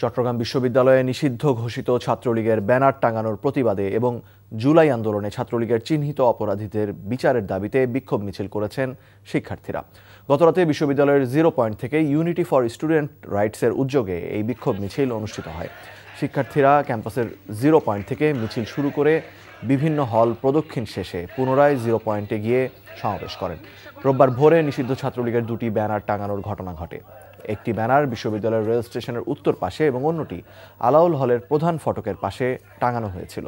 চট্টগ্রাম বিশ্ববিদ্যালয়ে নিষিদ্ধ ঘোষিত ছাত্রলীগের ব্যানার টাঙানোর প্রতিবাদে এবং জুলাই আন্দোলনে ছাত্রলীগের চিহ্নিত অপরাধীদের বিচারের দাবিতে বিক্ষোভ মিছিল করেছেন শিক্ষার্থীরা। গতরাতে বিশ্ববিদ্যালয়ের 0 পয়েন্ট থেকে ইউনিটি ফর স্টুডেন্ট রাইটসের উদ্যোগে এই বিক্ষোভ মিছিল অনুষ্ঠিত হয়। শিক্ষার্থীরা ক্যাম্পাসের 0 পয়েন্ট থেকে মিছিল শুরু করে বিভিন্ন হল প্রদক্ষিণ শেষে পুনরায় 0 পয়েন্টে গিয়ে সমাবেশ করেন। রোববার ভোরে নিষিদ্ধ ছাত্রলীগের 2টি ব্যানার টাঙানোর ঘটনা ঘটে। একটি ব্যানার বিশ্ববিদ্যালয়ের রেল স্টেশনের উত্তর পাশে এবং অন্যটি আলাউল হলের প্রধান ফটকের পাশে টাঙানো হয়েছিল।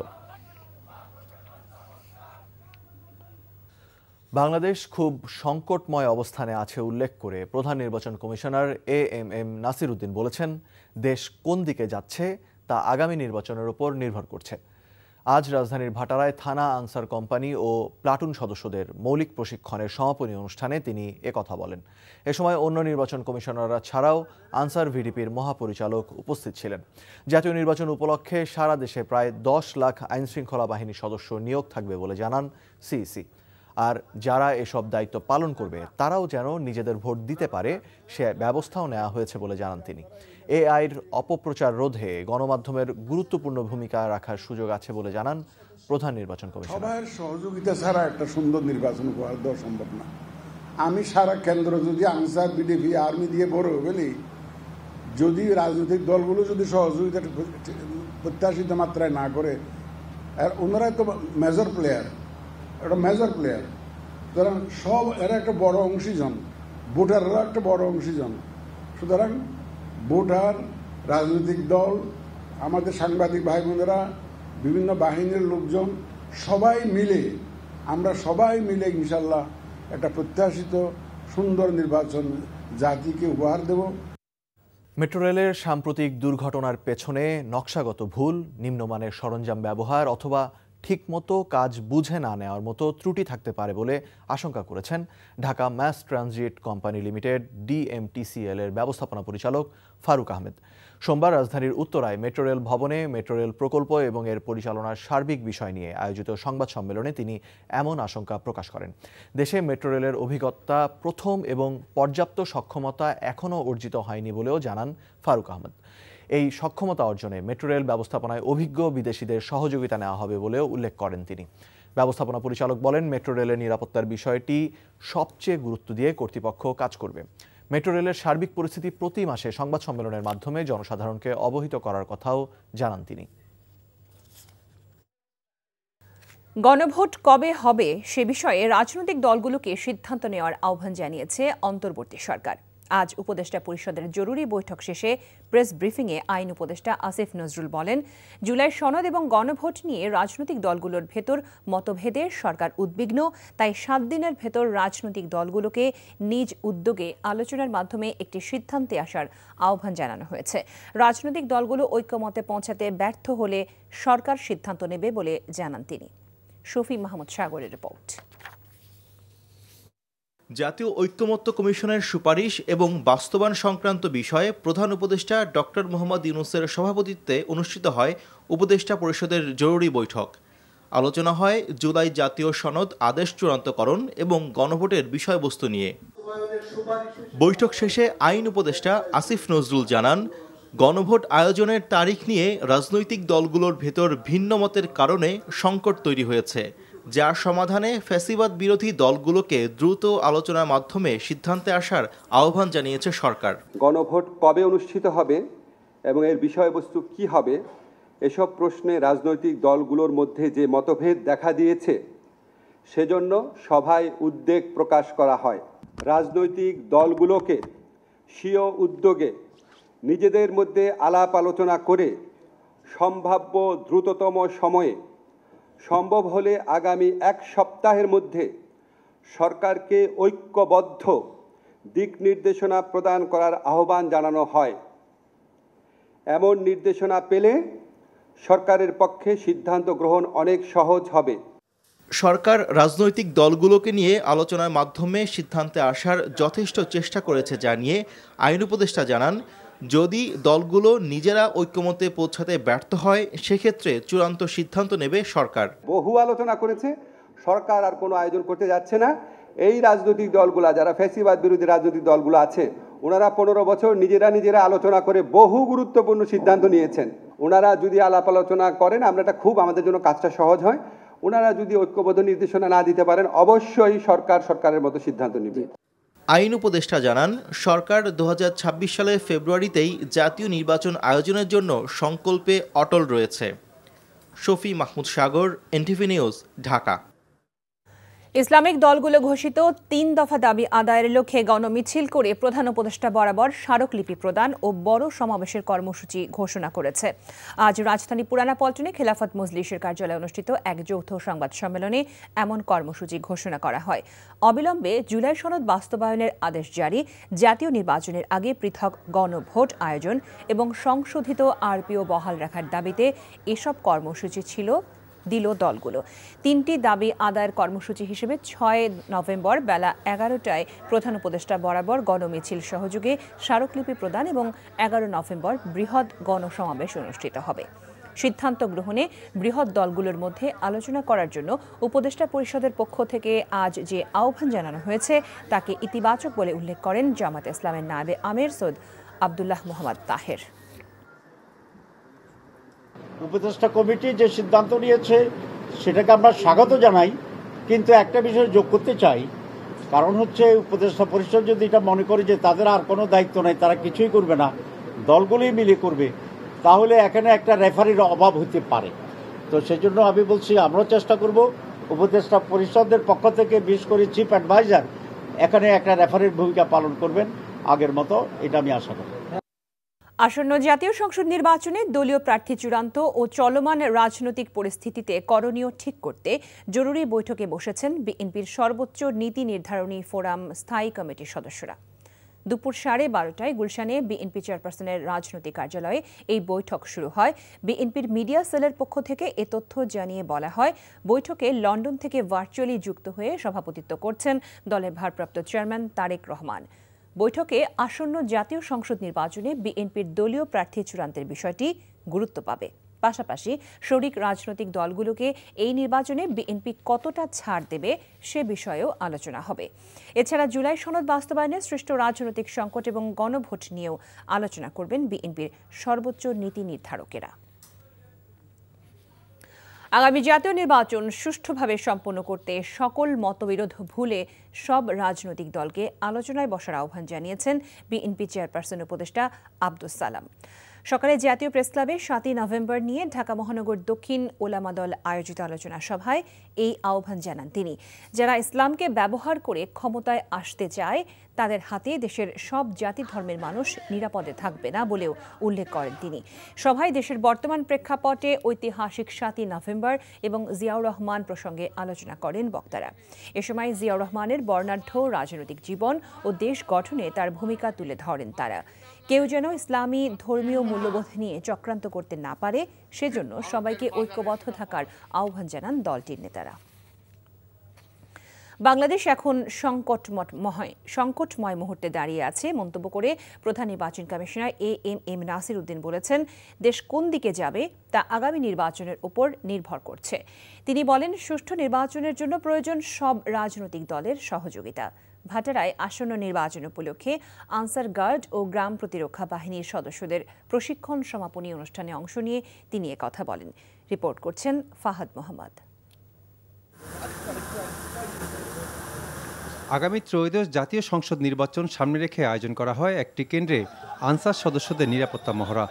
বাংলাদেশ খুব সংকটময় অবস্থানে আছে উল্লেখ করে প্রধান নির্বাচন কমিশনার AMM নাসির উদ্দিন বলেছেন, দেশ কোন দিকে যাচ্ছে তা আগামী নির্বাচনের উপর নির্ভর করছে। আজ রাজধানীর ভাটারায় থানা আনসার কোম্পানি ও প্লাটুন সদস্যদের মৌলিক প্রশিক্ষণের সমাপনী অনুষ্ঠানে তিনি একথা বলেন। এ সময় অন্য নির্বাচন কমিশনাররা ছাড়াও আনসার ভিডিপির মহাপরিচালক উপস্থিত ছিলেন। জাতীয় নির্বাচন উপলক্ষে সারা দেশে প্রায় 10 লাখ আইনশৃঙ্খলা বাহিনীর সদস্য নিয়োগ থাকবে বলে জানান সিইসি। আর যারা এসব দায়িত্ব পালন করবে তারাও যেন নিজেদের ভোট দিতে পারে সে ব্যবস্থাও নেওয়া হয়েছে বলে জানান তিনি। এআইর অপপ্রচার রোধে গণমাধ্যমের গুরুত্বপূর্ণ ভূমিকা রাখার সুযোগ আছে বলে জানান প্রধান নির্বাচন কমিশনার। সবার সহযোগিতা ছাড়া একটা সুন্দর নির্বাচন উপহার দেওয়া সম্ভব না। আমি সারা কেন্দ্র যদি আনসার বিডিপি আর্মি দিয়ে বড় বলি, যদি রাজনৈতিক দলগুলো যদি সহযোগিতা প্রত্যাশিত মাত্রায় না করে, আর ওনারাই তো মেজর প্লেয়ার, একটা মেজর প্লেয়ার, সুতরাং সব এরা একটা বড় অংশীজন, ভোটাররা একটা বড় অংশীজন। সুতরাং ভোটার, রাজনৈতিক দল, আমাদের সাংবাদিক ভাই বোনেরা, বিভিন্ন বাহিনীর লোকজন, আমরা সবাই মিলে ইনশাল্লাহ একটা প্রত্যাশিত সুন্দর নির্বাচন জাতিকে উপহার দেব। মেট্রো রেলের সাম্প্রতিক দুর্ঘটনার পেছনে নকশাগত ভুল, নিম্নমানের সরঞ্জাম ব্যবহার অথবা ঠিকমতো কাজ বুঝে না নেওয়ার মতো ত্রুটি থাকতে পারে বলে আশঙ্কা করেছেন Dhaka mass transit company limited DMTCL এর ব্যবস্থাপনা পরিচালক ফারুক আহমেদ। সোমবার রাজধানীর উত্তরায় মেট্রো রেল ভবনে মেট্রো রেল প্রকল্প এবং এর পরিচালনার সার্বিক বিষয় নিয়ে আয়োজিত সংবাদ সম্মেলনে তিনি এমন আশঙ্কা প্রকাশ করেন। দেশে মেট্রো রেলের অভিজ্ঞতা প্রথম এবং পর্যাপ্ত সক্ষমতা এখনও অর্জিত হয়নি বলেও জানান ফারুক আহমেদ। এই সক্ষমতা অর্জনে মেট্রো রেল ব্যবস্থাপনায় অভিজ্ঞ বিদেশিদের সহযোগিতা নেওয়া হবে বলেও উল্লেখ করেন তিনি। ব্যবস্থাপনা পরিচালক বলেন, মেট্রো রেলের নিরাপত্তার বিষয়টি সবচেয়ে গুরুত্ব দিয়ে কর্তৃপক্ষ কাজ করবে। মেট্রো রেলের সার্বিক পরিস্থিতি প্রতি মাসে সংবাদ সম্মেলনের মাধ্যমে জনসাধারণকে অবহিত করার কথাও জানান তিনি। গণভোট কবে হবে সে বিষয়ে রাজনৈতিক দলগুলোকে সিদ্ধান্ত নেওয়ার আহ্বান জানিয়েছে অন্তর্বর্তী সরকার। আজ উপদেষ্টা পরিষদের জরুরি বৈঠক শেষে প্রেস ব্রিফিংয়ে আইন উপদেষ্টা আসিফ নজরুল বলেন, জুলাই সনদ এবং গণভোট নিয়ে রাজনৈতিক দলগুলোর ভেতর মতভেদে সরকার উদ্বিগ্ন, তাই 7 দিনের ভেতর রাজনৈতিক দলগুলোকে নিজ উদ্যোগে আলোচনার মাধ্যমে একটি সিদ্ধান্তে আসার আহ্বান জানানো হয়েছে। রাজনৈতিক দলগুলো ঐক্যমতে পৌঁছাতে ব্যর্থ হলে সরকার সিদ্ধান্ত নেবে বলে জানান তিনি। শফি মাহমুদ সাগরের রিপোর্ট। জাতীয় ঐক্যমত্য কমিশনের সুপারিশ এবং বাস্তবায়ন সংক্রান্ত বিষয়ে প্রধান উপদেষ্টা ডক্টর মোহাম্মদ ইউনূসের সভাপতিত্বে অনুষ্ঠিত হয় উপদেষ্টা পরিষদের জরুরি বৈঠক। আলোচনা হয় জুলাই জাতীয় সনদ আদেশ চূড়ান্তকরণ এবং গণভোটের বিষয়বস্তু নিয়ে। বৈঠক শেষে আইন উপদেষ্টা আসিফ নজরুল জানান, গণভোট আয়োজনের তারিখ নিয়ে রাজনৈতিক দলগুলোর ভেতর ভিন্ন মতের কারণে সংকট তৈরি হয়েছে, যার সমাধানে ফ্যাসিবাদ বিরোধী দলগুলোকে দ্রুত আলোচনার মাধ্যমে সিদ্ধান্তে আসার আহ্বান জানিয়েছে সরকার। গণভোট কবে অনুষ্ঠিত হবে এবং এর বিষয়বস্তু কি হবে, এসব প্রশ্নে রাজনৈতিক দলগুলোর মধ্যে যে মতভেদ দেখা দিয়েছে, সেজন্য সভায় উদ্বেগ প্রকাশ করা হয়। রাজনৈতিক দলগুলোকে স্বীয় উদ্যোগে নিজেদের মধ্যে আলাপ আলোচনা করে সম্ভাব্য দ্রুততম সময়ে, সম্ভব হলে আগামী 1 সপ্তাহের মধ্যে সরকারকে ঐক্যবদ্ধ দিক নির্দেশনা প্রদান করার আহ্বান জানানো হয়। এমন নির্দেশনা পেলে সরকারের পক্ষে সিদ্ধান্ত গ্রহণ অনেক সহজ হবে। সরকার রাজনৈতিক দলগুলোকে নিয়ে আলোচনার মাধ্যমে সিদ্ধান্তে আসার যথেষ্ট চেষ্টা করেছে জানিয়ে আইন উপদেষ্টা জানান, যদি দলগুলো নিজেরা ঐক্যমতে পৌঁছাতে ব্যর্থ হয় সেক্ষেত্রে চূড়ান্ত সিদ্ধান্ত নেবে সরকার। বহু আলোচনা করেছে, সরকার আর কোনো আয়োজন করতে যাচ্ছে না। এই রাজনৈতিক দলগুলা, যারা ফ্যাসিবাদ বিরোধী রাজনৈতিক দলগুলো আছে, ওনারা 15 বছর নিজেরা আলোচনা করে বহু গুরুত্বপূর্ণ সিদ্ধান্ত নিয়েছেন। ওনারা যদি আলাপ আলোচনা করেন আমরা এটা খুব আমাদের জন্য কাজটা সহজ হয়। ওনারা যদি ঐক্যবদ্ধ নির্দেশনা না দিতে পারেন অবশ্যই সরকারের মতো সিদ্ধান্ত নেবে। আইন উপদেষ্টা জানান, সরকার 2026 সালের ফেব্রুয়ারিতেই জাতীয় নির্বাচন আয়োজনের জন্য সংকল্পে অটল রয়েছে। শফি মাহমুদ সাগর, এনটিভি নিউজ, ঢাকা। ইসলামিক দলগুলো ঘোষিত 3 দফা দাবি আদায়ের লক্ষ্যে গণমিছিল করে প্রধান উপদেষ্টা বরাবর স্মারকলিপি প্রদান ও বড় সমাবেশের কর্মসূচি ঘোষণা করেছে। আজ রাজধানী পুরানা পল্টনে খেলাফত মজলিসের কার্যালয়ে অনুষ্ঠিত এক যৌথ সংবাদ সম্মেলনে এমন কর্মসূচি ঘোষণা করা হয়। অবিলম্বে জুলাই সনদ বাস্তবায়নের আদেশ জারি, জাতীয় নির্বাচনের আগে পৃথক গণভোট আয়োজন এবং সংশোধিত আরপিও বহাল রাখার দাবিতে এসব কর্মসূচি দিল দলগুলো। 3টি দাবি আদায়ের কর্মসূচি হিসেবে 6 নভেম্বর বেলা 11টায় প্রধান উপদেষ্টা বরাবর গণমিছিল সহযোগে স্মারকলিপি প্রদান এবং 11 নভেম্বর বৃহৎ গণসমাবেশ অনুষ্ঠিত হবে। সিদ্ধান্ত গ্রহণে বৃহৎ দলগুলোর মধ্যে আলোচনা করার জন্য উপদেষ্টা পরিষদের পক্ষ থেকে আজ যে আহ্বান জানানো হয়েছে তাকে ইতিবাচক বলে উল্লেখ করেন জামায়াতে ইসলামের নায়েবে আমির সৈয়দ আব্দুল্লাহ মোহাম্মদ তাহের। উপদেষ্টা কমিটি যে সিদ্ধান্ত নিয়েছে সেটাকে আমরা স্বাগত জানাই, কিন্তু একটা বিষয় যোগ করতে চাই। কারণ হচ্ছে উপদেষ্টা পরিষদ যদি এটা মনে করে যে তাদের আর কোনো দায়িত্ব নাই, তারা কিছুই করবে না, দলগুলি মিলে করবে, তাহলে এখানে একটা রেফারির অভাব হতে পারে। তো সেই জন্য আমি বলছি আমরাও চেষ্টা করব উপদেষ্টা পরিষদের পক্ষ থেকে, বিশেষ করে চিফ অ্যাডভাইজার এখানে একটা রেফারির ভূমিকা পালন করবেন আগের মতো, এটা আমি আশা করি। আসন্ন জাতীয় সংসদ নির্বাচনে দলীয় প্রার্থী চূড়ান্ত ও চলমান রাজনৈতিক পরিস্থিতিতে করণীয় ঠিক করতে জরুরি বৈঠকে বসেছেন বিএনপির সর্বোচ্চ নীতি নির্ধারণী ফোরাম স্থায়ী কমিটির সদস্যরা। দুপুর 12:30টায় গুলশানে বিএনপি চেয়ারপারসনের রাজনৈতিক কার্যালয়ে এই বৈঠক শুরু হয়। বিএনপির মিডিয়া সেলের পক্ষ থেকে এ তথ্য জানিয়ে বলা হয়, বৈঠকে লন্ডন থেকে ভার্চুয়ালি যুক্ত হয়ে সভাপতিত্ব করছেন দলের ভারপ্রাপ্ত চেয়ারম্যান তারেক রহমান। বৈঠকে আসন্ন জাতীয় সংসদ নির্বাচনে বিএনপির দলীয় প্রার্থী চূড়ান্তের বিষয়টি গুরুত্ব পাবে। পাশাপাশি শরিক রাজনৈতিক দলগুলোকে এই নির্বাচনে বিএনপি কতটা ছাড় দেবে সে বিষয়েও আলোচনা হবে। এছাড়া জুলাই সনদ বাস্তবায়নে সৃষ্ট রাজনৈতিক সংকট এবং গণভোট নিয়েও আলোচনা করবেন বিএনপির সর্বোচ্চ নীতি নির্ধারকেরা। আগামী জাতীয় নির্বাচন সুষ্ঠুভাবে সম্পন্ন করতে সকল মতবিরোধ ভুলে সব রাজনৈতিক দলকে আলোচনায় বসার আহ্বান জানিয়েছেন বিএনপি চেয়ারপারসন উপদেষ্টা আব্দুস সালাম। সকালে জাতীয় প্রেস ক্লাবে 7 নভেম্বর নিয়ে ঢাকা মহানগর দক্ষিণ ওলামা দল আয়োজিত আলোচনা সভায় এই আহ্বান জানান তিনি। যারা ইসলামকে ব্যবহার করে ক্ষমতায় আসতে চায় তাদের হাতে দেশের সব জাতি ধর্মের মানুষ নিরাপদে থাকবে না বলেও উল্লেখ করেন তিনি। সভায় দেশের বর্তমান প্রেক্ষাপটে ঐতিহাসিক 7 নভেম্বর এবং জিয়াউর রহমান প্রসঙ্গে আলোচনা করেন বক্তারা। এ সময় জিয়াউর রহমানের বর্ণাঢ্য রাজনৈতিক জীবন ও দেশ গঠনে তার ভূমিকা তুলে ধরেন তারা। কেউ যেন ইসলামী ধর্মীয় মূল্যবোধ নিয়ে চক্রান্ত করতে না পারে, সেজন্য সবাইকে ঐক্যবদ্ধ থাকার আহ্বান জানান দলটির নেতারা। বাংলাদেশ এখন সংকটময় মুহূর্তে দাঁড়িয়ে আছে মন্তব্য করে প্রধান নির্বাচন কমিশনার এএমএম নাসির উদ্দিন বলেছেন, দেশ কোন দিকে যাবে তা আগামী নির্বাচনের উপর নির্ভর করছে। তিনি বলেন, সুষ্ঠু নির্বাচনের জন্য প্রয়োজন সব রাজনৈতিক দলের সহযোগিতা। ভাটারায় আসন্ন নির্বাচন উপলক্ষে আনসার গার্ড ও গ্রাম প্রতিরক্ষা বাহিনীর সদস্যদের প্রশিক্ষণ সমাপনী অনুষ্ঠানে অংশ নিয়ে তিনি কথা বলেন। রিপোর্ট করছেন ফাহাদ মোহাম্মদ। আগামী ত্রয়োদশ জাতীয় সংসদ নির্বাচন সামনে রেখে আয়োজন করা হয় একটি কেন্দ্রে আনসার সদস্যদের নিরাপত্তা মহড়া,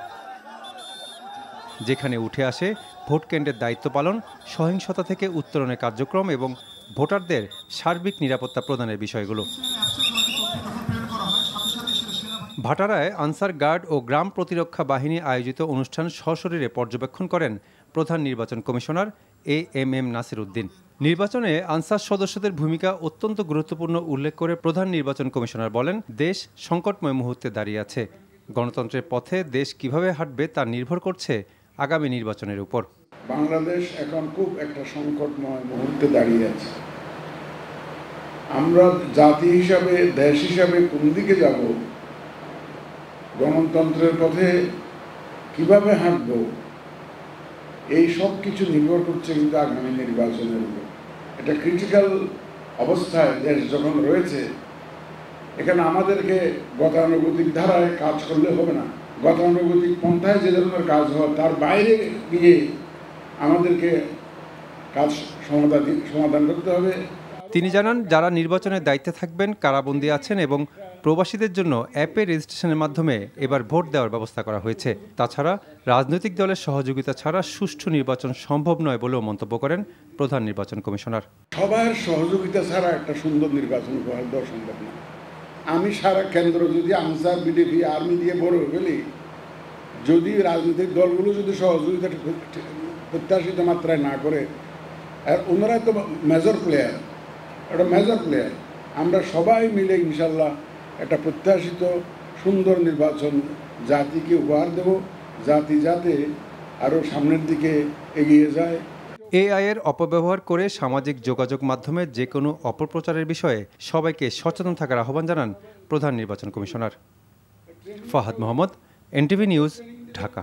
যেখানে উঠে আসে ভোট কেন্দ্রের দায়িত্ব পালন, সহিংসতা থেকে উত্তরণের কার্যক্রম এবং ভোটারদের সার্বিক নিরাপত্তা প্রদানের বিষয়গুলো। ভাটারায় আনসার গার্ড ও গ্রাম প্রতিরক্ষা বাহিনী আয়োজিত অনুষ্ঠান সশরীরে পর্যবেক্ষণ করেন প্রধান নির্বাচন কমিশনার এএমএম নাসির উদ্দিন। নির্বাচনে আনসার সদস্যদের ভূমিকা অত্যন্ত গুরুত্বপূর্ণ উল্লেখ করে প্রধান নির্বাচন কমিশনার বলেন, দেশ সংকটময় মুহূর্তে দাঁড়িয়ে আছে। গণতন্ত্রের পথে দেশ কিভাবে হাঁটবে তা নির্ভর করছে আগামী নির্বাচনের উপর। বাংলাদেশ এখন খুব একটা সংকটময় মুহূর্তে দাঁড়িয়ে আছে। আমরা জাতি হিসাবে, দেশ হিসাবে কোন দিকে যাব, গণতন্ত্রের পথে কিভাবে হাঁটব, এই সব কিছু নির্ভর করছে কিন্তু আগামী নির্বাচনের উপর। এটা ক্রিটিক্যাল অবস্থায় দেশ যখন রয়েছে, এখানে আমাদেরকে গতানুগতিক ধারায় কাজ করলে হবে না। গতানুগতিক পন্থায় যে ধরনের কাজ হয় তার বাইরে গিয়ে আমাদেরকে কাজ সমাধান করতে হবে। তিনি জানান, যারা নির্বাচনের দায়িত্বে থাকবেন, কারাবন্দী আছেন এবং প্রবাসীদের জন্য অ্যাপে রেজিস্ট্রেশনের মাধ্যমে এবার ভোট দেওয়ার ব্যবস্থা করা হয়েছে। তাছাড়া রাজনৈতিক দলের সহযোগিতা ছাড়া সুষ্ঠু নির্বাচন সম্ভব নয় বলেও মন্তব্য করেন প্রধান নির্বাচন কমিশনার। সবার সহযোগিতা ছাড়া একটা সুন্দর নির্বাচন উপহার দেওয়া সম্ভব না। আমি সারা কেন্দ্র যদি আনসার, বিডিপি, আর্মি দিয়ে বড় ফেলি, যদি রাজনৈতিক দলগুলো যদি সহযোগিতা প্রত্যাশিত মাত্রায় না করে, আর ওনারা তো মেজর প্লেয়ার, একটা মেজর প্লেয়ার, আমরা সবাই মিলে ইনশাল্লাহ একটা প্রত্যাশিত সুন্দর নির্বাচন জাতিকে উপহার দেব, জাতি যাতে আরও সামনের দিকে এগিয়ে যায়। এআই এর অপব্যবহার করে সামাজিক যোগাযোগ মাধ্যমে যে কোনো অপপ্রচারের বিষয়ে সবাইকে সচেতন থাকার আহ্বান জানান প্রধান নির্বাচন কমিশনার। Fahad Mohammad, NTV news, Dhaka.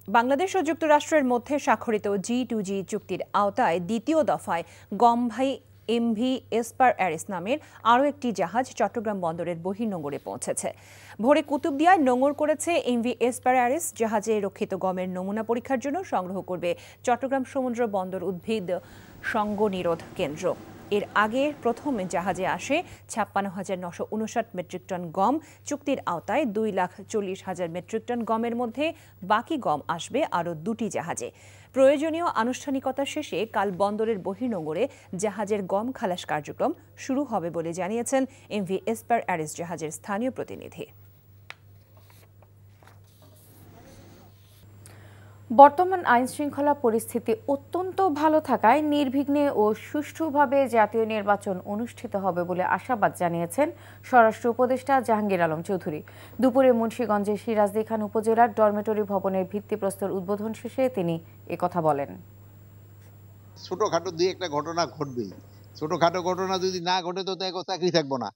বাংলাদেশ ও যুক্তরাষ্ট্রের মধ্যে স্বাক্ষরিত G2G চুক্তির আওতায় দ্বিতীয় দফায় গমভাই এমভি এসপার অ্যারিস নামের আরও একটি জাহাজ চট্টগ্রাম বন্দরের বহির্নোঙরে পৌঁছেছে। ভোরে কুতুবদিয়ায় নোঙর করেছে এমভি এসপার অ্যারিস। জাহাজে রক্ষিত গমের নমুনা পরীক্ষার জন্য সংগ্রহ করবে চট্টগ্রাম সমুদ্র বন্দর উদ্ভিদ সঙ্গনিরোধ কেন্দ্র। এর আগে প্রথম জাহাজে আসে ৫৬,৯৫৯ মেট্রিক টন গম। চুক্তির আওতায় ২,৪০,০০০ মেট্রিক টন গমের মধ্যে বাকি গম আসবে আরও দুটি জাহাজে। প্রয়োজনীয় আনুষ্ঠানিকতা শেষে কাল বন্দরের বহির্নোঙরে জাহাজের গম খালাস কার্যক্রম শুরু হবে বলে জানিয়েছেন এমভি এসপার অ্যারিস জাহাজের স্থানীয় প্রতিনিধি। বর্তমান আইনশৃঙ্খলা পরিস্থিতি অত্যন্ত ভালো থাকায় নির্বিঘ্নে ও সুষ্ঠুভাবে জাতীয় নির্বাচন অনুষ্ঠিত হবে বলে আশাবাদ জানিয়েছেন স্বরাষ্ট্র উপদেষ্টা জাহাঙ্গীর আলম চৌধুরী। দুপুরে মুন্সিগঞ্জের সিরাজদি খান উপজেলার ডরমেটরি ভবনের ভিত্তিপ্রস্তর উদ্বোধন শেষে তিনি একথা বলেন। ছোটখাটো দুই একটা ঘটনা ঘটবেই। ছোটখাটো ঘটনা যদি না ঘটে তো চাকরি থাকবো না।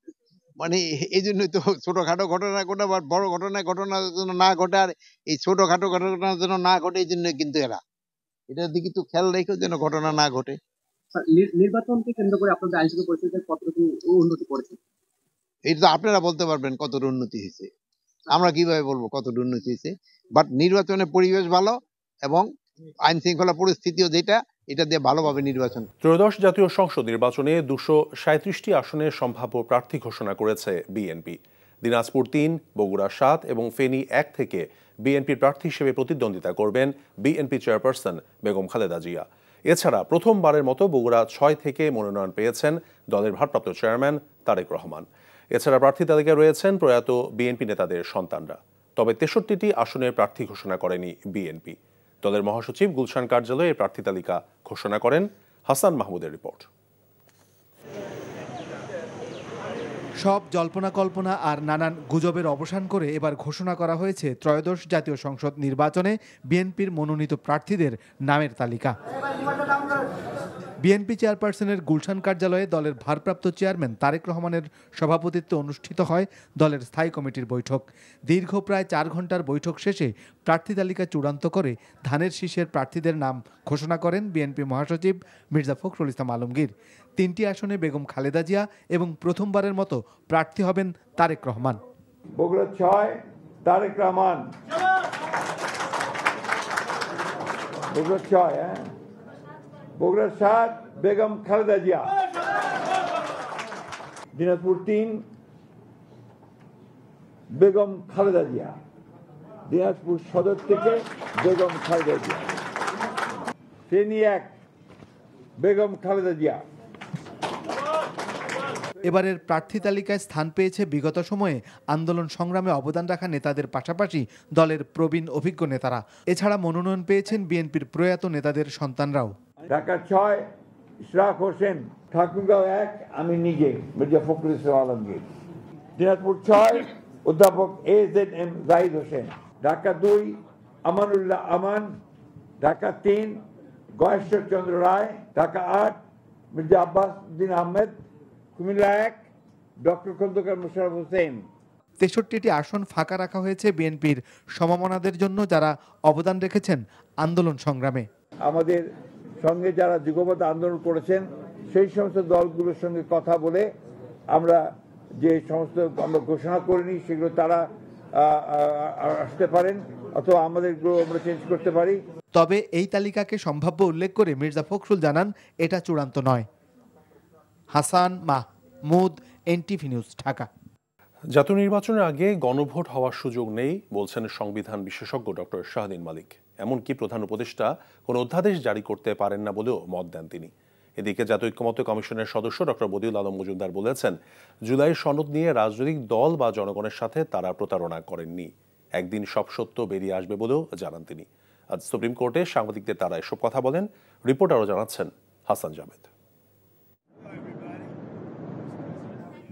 মানে এই জন্যই তো ছোটখাটো ঘটনা ঘটে, বড় ঘটনা যেন না ঘটে, আর এই ছোটখাটো ঘটনা যেন না ঘটে এই জন্য কিন্তু এটার দিকে তো খেয়াল রেখেও যেন ঘটনা না ঘটে। নির্বাচনকে কেন্দ্র করে আপনাদের আইনশৃঙ্খলা পরিস্থিতির কতটুকু উন্নতি করেছে এটা তো আপনারা বলতে পারবেন কতটা উন্নতি হয়েছে, আমরা কিভাবে বলবো কতটা উন্নতি হয়েছে। বাট নির্বাচনের পরিবেশ ভালো এবং আইন শৃঙ্খলা পরিস্থিতিও যেটা, এটা দিয়ে ভালোভাবে নির্বাচন। ত্রয়োদশ জাতীয় সংসদ নির্বাচনে ২৩৭টি আসনের সম্ভাব্য প্রার্থী ঘোষণা করেছে বিএনপি। দিনাজপুর ৩, বগুড়া ৭ এবং ফেনী ১ থেকে বিএনপির প্রার্থী হিসেবে প্রতিদ্বন্দ্বিতা করবেন বিএনপি চেয়ারপারসন বেগম খালেদা জিয়া। এছাড়া প্রথমবারের মতো বগুড়া ৬ থেকে মনোনয়ন পেয়েছেন দলের ভারপ্রাপ্ত চেয়ারম্যান তারেক রহমান। এছাড়া প্রার্থী তালিকায় রয়েছেন প্রয়াত বিএনপি নেতাদের সন্তানরা। তবে ৬৩টি আসনের প্রার্থী ঘোষণা করেনি বিএনপি। দলের মহাসচিব গুলশান কার্যালয়ে প্রার্থী তালিকা ঘোষণা করেন। হাসান মাহমুদের রিপোর্ট। সব জল্পনা কল্পনা আর নানান গুজবের অবসান করে এবার ঘোষণা করা হয়েছে ত্রয়োদশ জাতীয় সংসদ নির্বাচনে বিএনপির মনোনীত প্রার্থীদের নামের তালিকা। বিএনপি চেয়ারপারসনের গুলশান কার্যালয়ে দলের ভারপ্রাপ্ত চেয়ারম্যান তারেক রহমানের সভাপতিত্বে অনুষ্ঠিত হয় দলের স্থায়ী কমিটির বৈঠক। দীর্ঘ প্রায় ৪ ঘন্টার বৈঠক শেষে প্রার্থী তালিকা চূড়ান্ত করে ধানের শীষের প্রার্থীদের নাম ঘোষণা করেন বিএনপি মহাসচিব মির্জা ফখরুল ইসলাম আলমগীর। ৩টি আসনে বেগম খালেদা জিয়া এবং প্রথমবারের মতো প্রার্থী হবেন তারেক রহমান। বগুড়া ৬ তারেক রহমান, বগুড়া ৬, বগুড়া ৭ বেগম খালেদা জিয়া, দিনাজপুর ৩ বেগম খালেদা জিয়া, দিনাজপুর সদর থেকে বেগম খালেদা জিয়া, ফেনী ১ বেগম খালেদা জিয়া। এবারের প্রার্থী তালিকায় স্থান পেয়েছে বিগত সময়ে আন্দোলন সংগ্রামে অবদান রাখা নেতাদের পাশাপাশি দলের প্রবীণ অভিজ্ঞ নেতারা। এছাড়া মনোনয়ন পেয়েছেন বিএনপির প্রয়াত নেতাদের সন্তানরাও। ঢাকা ৬ ইশরাক হোসেন, ঠাকুরগাঁও ১ আমি নিজে মির্জা ফখরুল ইসলাম আলমগীর, দিনাজপুর ৬ অধ্যাপক AZM জাহিদ হোসেন, ঢাকা ২ আমানুল্লাহ আমান, ঢাকা ৩ গয়েশ্বর চন্দ্র রায়, ঢাকা ৮ মির্জা আব্বাস উদ্দিন আহমেদ, কুমিল্লা ১ ডক্টর খন্দকার মোশাররফ হোসেন। ৬৩টি আসন ফাঁকা রাখা হয়েছে বিএনপির সমমনাদের জন্য যারা অবদান রেখেছেন আন্দোলন সংগ্রামে। আমাদের সঙ্গে যারা যুগপৎ আন্দোলন করেছেন সেই সমস্ত দলগুলোর সঙ্গে কথা বলে আমরা যে সমস্ত আমরা ঘোষণা করিনি সেগুলো তারা আসতে পারেন, অথবা আমাদেরগুলো আমরা চেঞ্জ করতে পারি। তবে এই তালিকাকে সম্ভাব্য উল্লেখ করে মির্জা ফখরুল জানান এটা চূড়ান্ত নয়। Hasan Mahmud, NTV news, Dhaka. জাতীয় নির্বাচনের আগে গণভোট হওয়ার সুযোগ নেই বলছেন সংবিধান বিশেষজ্ঞ ডক্টর শাহদিন মালিক। এমনকি প্রধান উপদেষ্টা কোনো অধ্যাদেশ জারি করতে পারেন না বলেও মত দেন তিনি। এদিকে জাতীয় ঐক্যমত্য কমিশনের সদস্য ডক্টর বদিউল আলম মজুমদার বলেছেন, জুলাই সনদ নিয়ে রাজনৈতিক দল বা জনগণের সাথে তারা প্রতারণা করেননি। একদিন সব সত্য বেরিয়ে আসবে বলেও জানান তিনি। আজ সুপ্রিম কোর্টে সাংবাদিকদের তারা এসব কথা বলেন। রিপোর্ট আরও জানাচ্ছেন হাসান জাভেদ।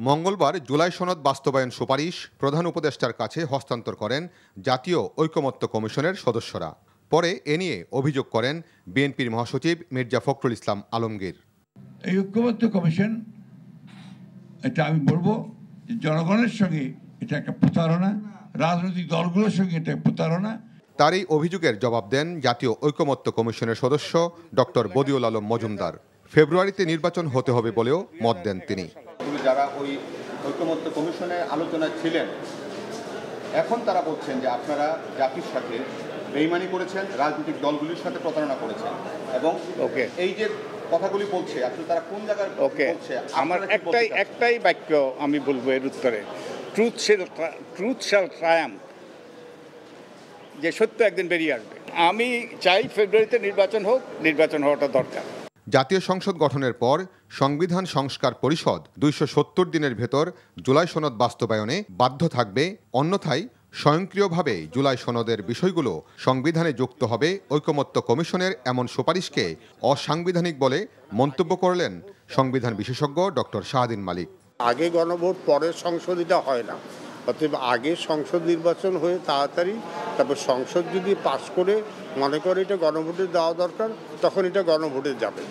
মঙ্গলবার জুলাই সনদ বাস্তবায়ন সুপারিশ প্রধান উপদেষ্টার কাছে হস্তান্তর করেন জাতীয় ঐকমত্য কমিশনের সদস্যরা। পরে এ নিয়ে অভিযোগ করেন বিএনপির মহাসচিব মির্জা ফখরুল ইসলাম আলমগীর। এই ঐকমত্য কমিশন, এটা আমি বলবো জনগণের সঙ্গে এটা একটা প্রতারণা, রাজনৈতিক দলগুলোর সঙ্গে এটা প্রতারণা। তার এই অভিযোগের জবাব দেন জাতীয় ঐকমত্য কমিশনের সদস্য ডক্টর বদিউল আলম মজুমদার। ফেব্রুয়ারিতে নির্বাচন হতে হবে বলেও মত দেন তিনি। যারা ওই ঐকমত্য কমিশনে আলোচনায় ছিলেন, এখন তারা বলছেন যে আপনারা জাতির সাথে বেইমানি করেছেন, রাজনৈতিক দলগুলির সাথে প্রতারণা করেছেন, এবং এই যে কথাগুলি বলছে আসলে তারা কোন জায়গায় বলছে। আমার একটাই বাক্য আমি বলবো এর উত্তরে, ট্রুথ শ্যাল ট্রায়াম্ফ, যে সত্য একদিন বেরিয়ে আসবে। আমি চাই ফেব্রুয়ারিতে নির্বাচন হোক, নির্বাচন হওয়াটা দরকার। জাতীয় সংসদ গঠনের পর সংবিধান সংস্কার পরিষদ 270 দিনের ভেতর জুলাই সনদ বাস্তবায়নে বাধ্য থাকবে, অন্যথায় স্বয়ংক্রিয়ভাবে জুলাই সনদের বিষয়গুলো সংবিধানে যুক্ত হবে। ঐকমত্য কমিশনের এমন সুপারিশকে অসাংবিধানিক বলে মন্তব্য করলেন সংবিধান বিশেষজ্ঞ ডক্টর শাহদিন মালিক। আগে গণভোট পরে সংশোধিত হয় না, অতএব আগে সংসদ নির্বাচন হয়ে তাড়াতাড়ি তারপর সংসদ যদি পাশ করে মনে করে এটা গণভোটে দেওয়া দরকার, তখন এটা গণভোটে যাবে।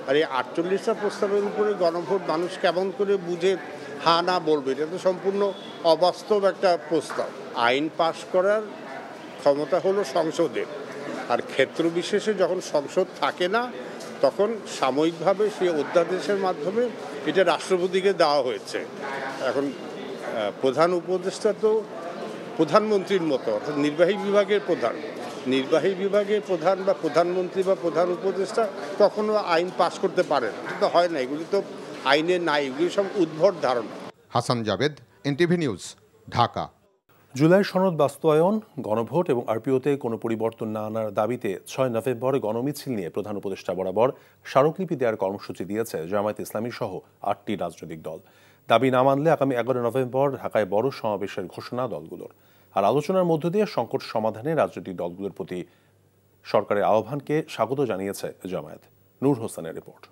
আর এই 48টা প্রস্তাবের উপরে গণভোট মানুষ কেমন করে বুঝে হ্যাঁ না বলবে, এটা তো সম্পূর্ণ অবাস্তব একটা প্রস্তাব। আইন পাশ করার ক্ষমতা হলো সংসদের, আর ক্ষেত্র বিশেষে যখন সংসদ থাকে না তখন সাময়িকভাবে সেই অধ্যাদেশের মাধ্যমে এটা রাষ্ট্রপতিকে দেওয়া হয়েছে। এখন প্রধান উপদেষ্টা তো প্রধানমন্ত্রীর মতো, অর্থাৎ নির্বাহী বিভাগের প্রধান বা প্রধানমন্ত্রী বা প্রধান উপদেষ্টা কখনো আইন পাশ করতে পারেন, এটা তো হয় না। এগুলি তো আইনে নাই, এগুলি সব উদ্ভট ধারণা। Hasan Javed, NTV news, Dhaka. জুলাই সনদ বাস্তবায়ন, গণভোট এবং আরপিওতে কোনো পরিবর্তন না আনার দাবিতে 6 নভেম্বর গণমিছিল নিয়ে প্রধান উপদেষ্টা বরাবর স্মারকলিপি দেওয়ার কর্মসূচি দিয়েছে জামায়াত ইসলামী সহ 8টি রাজনৈতিক দল। দাবি না মানলে আগামী 11 নভেম্বর ঢাকায় বড় সমাবেশের ঘোষণা দলগুলোর। আর আলোচনার মধ্য দিয়ে সংকট সমাধানে রাজনৈতিক দলগুলোর প্রতি সরকারের আহ্বানকে স্বাগত জানিয়েছে জামায়াত। নূর হোসেনের রিপোর্ট।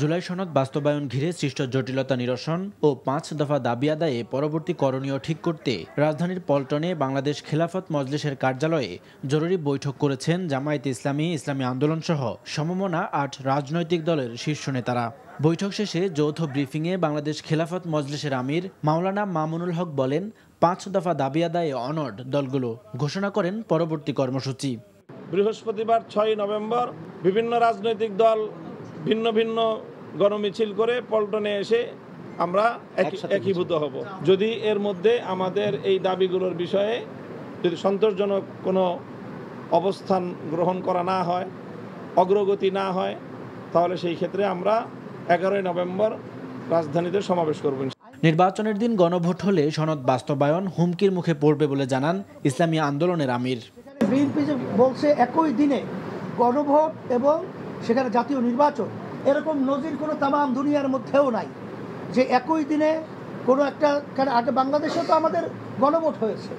জুলাই সনদ বাস্তবায়ন ঘিরে সৃষ্ট জটিলতা নিরসন ও 5 দফা দাবি আদায়ে পরবর্তী করণীয় ঠিক করতে রাজধানীর পল্টনে বাংলাদেশ খেলাফত মজলিসের কার্যালয়ে জরুরি বৈঠক করেছেন জামায়াতে ইসলামী, ইসলামী আন্দোলন সহ সমমনা 8 রাজনৈতিক দলের শীর্ষ নেতারা। বৈঠক শেষে যৌথ ব্রিফিংয়ে বাংলাদেশ খেলাফত মজলিসের আমির মাওলানা মামুনুল হক বলেন, 5 দফা দাবি আদায়ে অনড় দলগুলো, ঘোষণা করেন পরবর্তী কর্মসূচি। বৃহস্পতিবার 6 নভেম্বর বিভিন্ন রাজনৈতিক দল ভিন্ন ভিন্ন গণমিছিল করে পল্টনে এসে আমরা একীভূত হব। যদি এর মধ্যে আমাদের এই দাবিগুলোর বিষয়ে যদি সন্তোষজনক কোনো অবস্থান গ্রহণ করা না হয়, অগ্রগতি না হয়, তাহলে সেই ক্ষেত্রে আমরা 11 নভেম্বর রাজধানীতে সমাবেশ করব। নির্বাচনের দিন গণভোট হলে সনদ বাস্তবায়ন হুমকির মুখে পড়বে বলে জানান ইসলামী আন্দোলনের আমির। বিএনপি যে বলছে একই দিনে গণভোট এবং সেখানে জাতীয় নির্বাচন, এরকম নজির কোনো তামাম দুনিয়ার মধ্যেও নাই যে একই দিনে কোনো একটা। আগে বাংলাদেশে তো আমাদের গণভোট হয়েছে,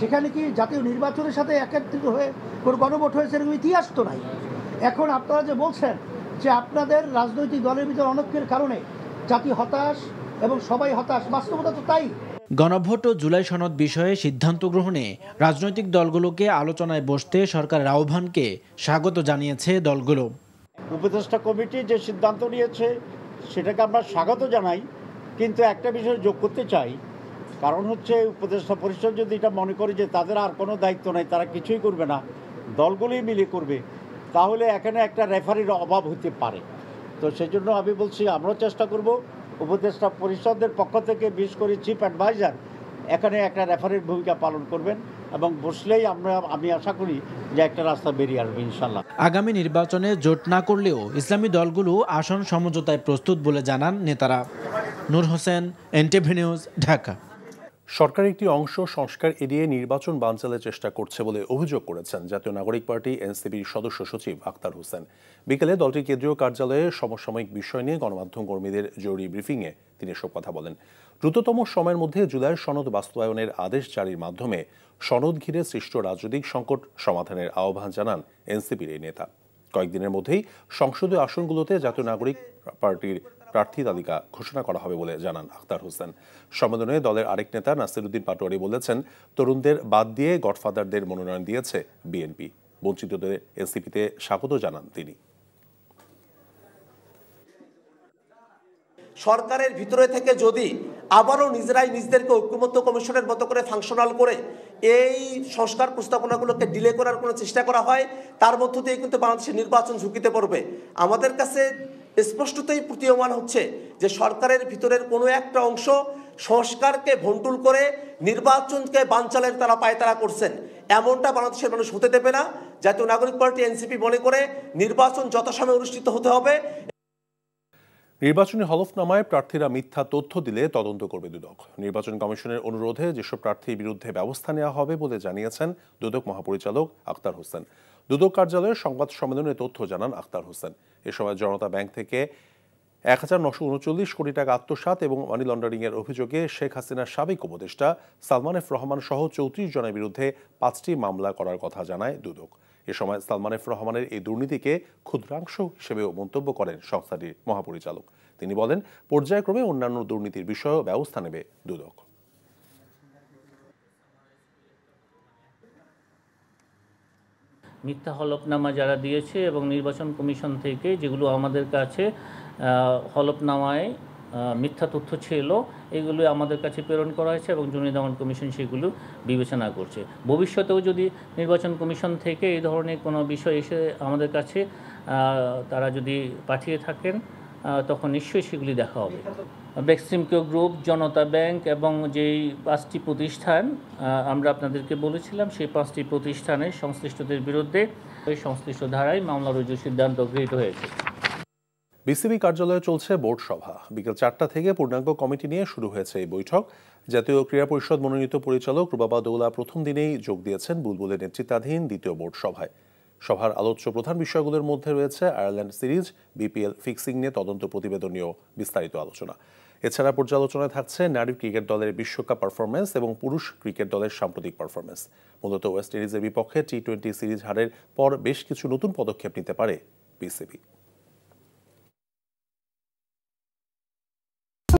সেখানে কি জাতীয় নির্বাচনের সাথে একত্রিত হয়ে কোনো গণভোট হয়েছে এরকম ইতিহাস তো নাই। এখন আপনারা যে বলছেন যে আপনাদের রাজনৈতিক দলের ভিতর অনৈক্যের কারণে জাতি হতাশ এবং সবাই হতাশ, বাস্তবতা তো তাই। গণভোট ও জুলাই সনদ বিষয়ে সিদ্ধান্ত গ্রহণে রাজনৈতিক দলগুলোকে আলোচনায় বসতে সরকারের আহ্বানকে স্বাগত জানিয়েছে দলগুলো। উপদেষ্টা কমিটি যে সিদ্ধান্ত নিয়েছে সেটাকে আমরা স্বাগত জানাই, কিন্তু একটা বিষয় যোগ করতে চাই, কারণ হচ্ছে উপদেষ্টা পরিষদ যদি এটা মনে করে যে তাদের আর কোনো দায়িত্ব নাই, তারা কিছুই করবে না, দলগুলোই মিলে করবে, তাহলে এখানে একটা রেফারির অভাব হতে পারে। তো সেই জন্য আমি বলছি আমরাও চেষ্টা করব উপদেষ্টা পরিষদের পক্ষ থেকে বিশেষ করে চিফ অ্যাডভাইজার এখানে একটা রেফারির ভূমিকা পালন করবেন এবং বসলেই আমি আশা করি যে একটা রাস্তা বেরিয়ে আসবে ইনশাল্লাহ। আগামী নির্বাচনে জোট না করলেও ইসলামী দলগুলো আসন সমঝোতায় প্রস্তুত বলে জানান নেতারা। নূর হোসেন, এনটিভি নিউজ, ঢাকা। সরকার একটি অংশ সংস্কার এড়িয়ে নির্বাচন বানচালের চেষ্টা করছে বলে অভিযোগ করেছেন জাতীয় নাগরিক পার্টি এনসিপির সদস্য সচিব আখতার হোসেন। বিকেলে দলটির কেন্দ্রীয় কার্যালয়ে সমসাময়িক বিষয় নিয়ে গণমাধ্যম কর্মীদের জরুরি ব্রিফিংয়ে তিনি এসব কথা বলেন। দ্রুততম সময়ের মধ্যে জুলাইয়ের সনদ বাস্তবায়নের আদেশ জারির মাধ্যমে সনদ ঘিরে সৃষ্ট রাজনৈতিক সংকট সমাধানের আহ্বান জানান এনসিপির এই নেতা। কয়েকদিনের মধ্যেই সংসদীয় আসনগুলোতে জাতীয় নাগরিক পার্টির প্রার্থী তালিকা ঘোষণা করা হবে বলে জানান আখতার হোসেন। সম্মেলনে দলের আরেক নেতা নাসিরউদ্দিন পাটোয়ারি বলেছেন, তরুণদের বাদ দিয়ে গডফাদারদের মনোনয়ন দিয়েছে বিএনপি। বঞ্চিতদের এনসিপিতে স্বাগত জানান তিনি। সরকারের ভিতরে থেকে যদি আবারও নিজেরাই নিজেদেরকে ঐক্যমত্য কমিশনের মতো করে ফাংশনাল করে এই সংস্কার প্রস্তাবনাগুলোকে ডিলে করার কোনো চেষ্টা করা হয়, তার মধ্য দিয়ে কিন্তু বাংলাদেশের নির্বাচন ঝুঁকিতে পড়বে। আমাদের কাছে স্পষ্টতই প্রতীয়মান হচ্ছে যে সরকারের ভিতরের কোনো একটা অংশ সংস্কারকে ভন্ডুল করে নির্বাচনকে বানচালের তারা পায়তারা করছেন। এমনটা বাংলাদেশের মানুষ হতে দেবে না। জাতীয় নাগরিক পার্টি এনসিপি মনে করে নির্বাচন যথাসময়ে অনুষ্ঠিত হতে হবে। নির্বাচনী হলফনামায় প্রার্থীরা মিথ্যা তথ্য দিলে তদন্ত করবে দুদক। নির্বাচন কমিশনের অনুরোধে যেসব প্রার্থীর বিরুদ্ধে ব্যবস্থা নেওয়া হবে বলে জানিয়েছেন দুদক মহাপরিচালক আখতার হোসেন। দুদক কার্যালয়ের সংবাদ সম্মেলনে তথ্য জানান আখতার হোসেন। এ সময় জনতা ব্যাংক থেকে ১,৯৩৯ কোটি টাকা আত্মসাৎ এবং মানি লন্ডারিং এর অভিযোগে শেখ হাসিনার সাবেক উপদেষ্টা সালমান এফ রহমান সহ ৩৪ জনের বিরুদ্ধে ৫টি মামলা করার কথা জানায় দুদক। এ সময় সালমান এফ রহমানের এই দুর্নীতিকে ক্ষুদ্রাংশ হিসেবেও মন্তব্য করেন সংস্থাটির মহাপরিচালক। তিনি বলেন, পর্যায়ক্রমে অন্যান্য দুর্নীতির বিষয়েও ব্যবস্থা নেবে দুদক। মিথ্যা হলফনামা যারা দিয়েছে এবং নির্বাচন কমিশন থেকে যেগুলো আমাদের কাছে হলফনামায় মিথ্যা তথ্য ছিল, এগুলো আমাদের কাছে প্রেরণ করা হয়েছে এবং দুর্নীতি দমন কমিশন সেগুলো বিবেচনা করছে। ভবিষ্যতেও যদি নির্বাচন কমিশন থেকে এই ধরনের কোনো বিষয় এসে আমাদের কাছে তারা যদি পাঠিয়ে থাকেন, তখন নিশ্চয়ই সেগুলি দেখা হবে। বেক্সিমকো গ্রুপ, জনতা ব্যাংক এবং যেই 5টি প্রতিষ্ঠান আমরা আপনাদেরকে বলেছিলাম, সেই 5টি প্রতিষ্ঠানের সংশ্লিষ্টদের বিরুদ্ধে ওই সংশ্লিষ্ট ধারায় মামলা রুজুর সিদ্ধান্ত গৃহীত হয়েছে। বিসিবি কার্যালয়ে চলছে বোর্ড সভা। বিকেল 4টা থেকে পূর্ণাঙ্গ কমিটি নিয়ে শুরু হয়েছে এই বৈঠক। জাতীয় ক্রীড়া পরিষদ মনোনীত পরিচালক রুবাবা দৌলা প্রথম দিনেই যোগ দিয়েছেন বুলবুলের নেতৃত্বাধীন দ্বিতীয় বোর্ড সভায়। সভার আলোচ্য প্রধান বিষয়গুলোর মধ্যে রয়েছে আয়ারল্যান্ড সিরিজ, বিপিএল ফিক্সিং নিয়ে তদন্ত প্রতিবেদন নিয়েও বিস্তারিত আলোচনা। এছাড়া পর্যালোচনায় থাকছে নারী ক্রিকেট দলের বিশ্বকাপ পারফরমেন্স এবং পুরুষ ক্রিকেট দলের সাম্প্রতিক পারফরমেন্স। মূলত ওয়েস্ট ইন্ডিজের বিপক্ষে টি-20 সিরিজ হারের পর বেশ কিছু নতুন পদক্ষেপ নিতে পারে বিসিবি।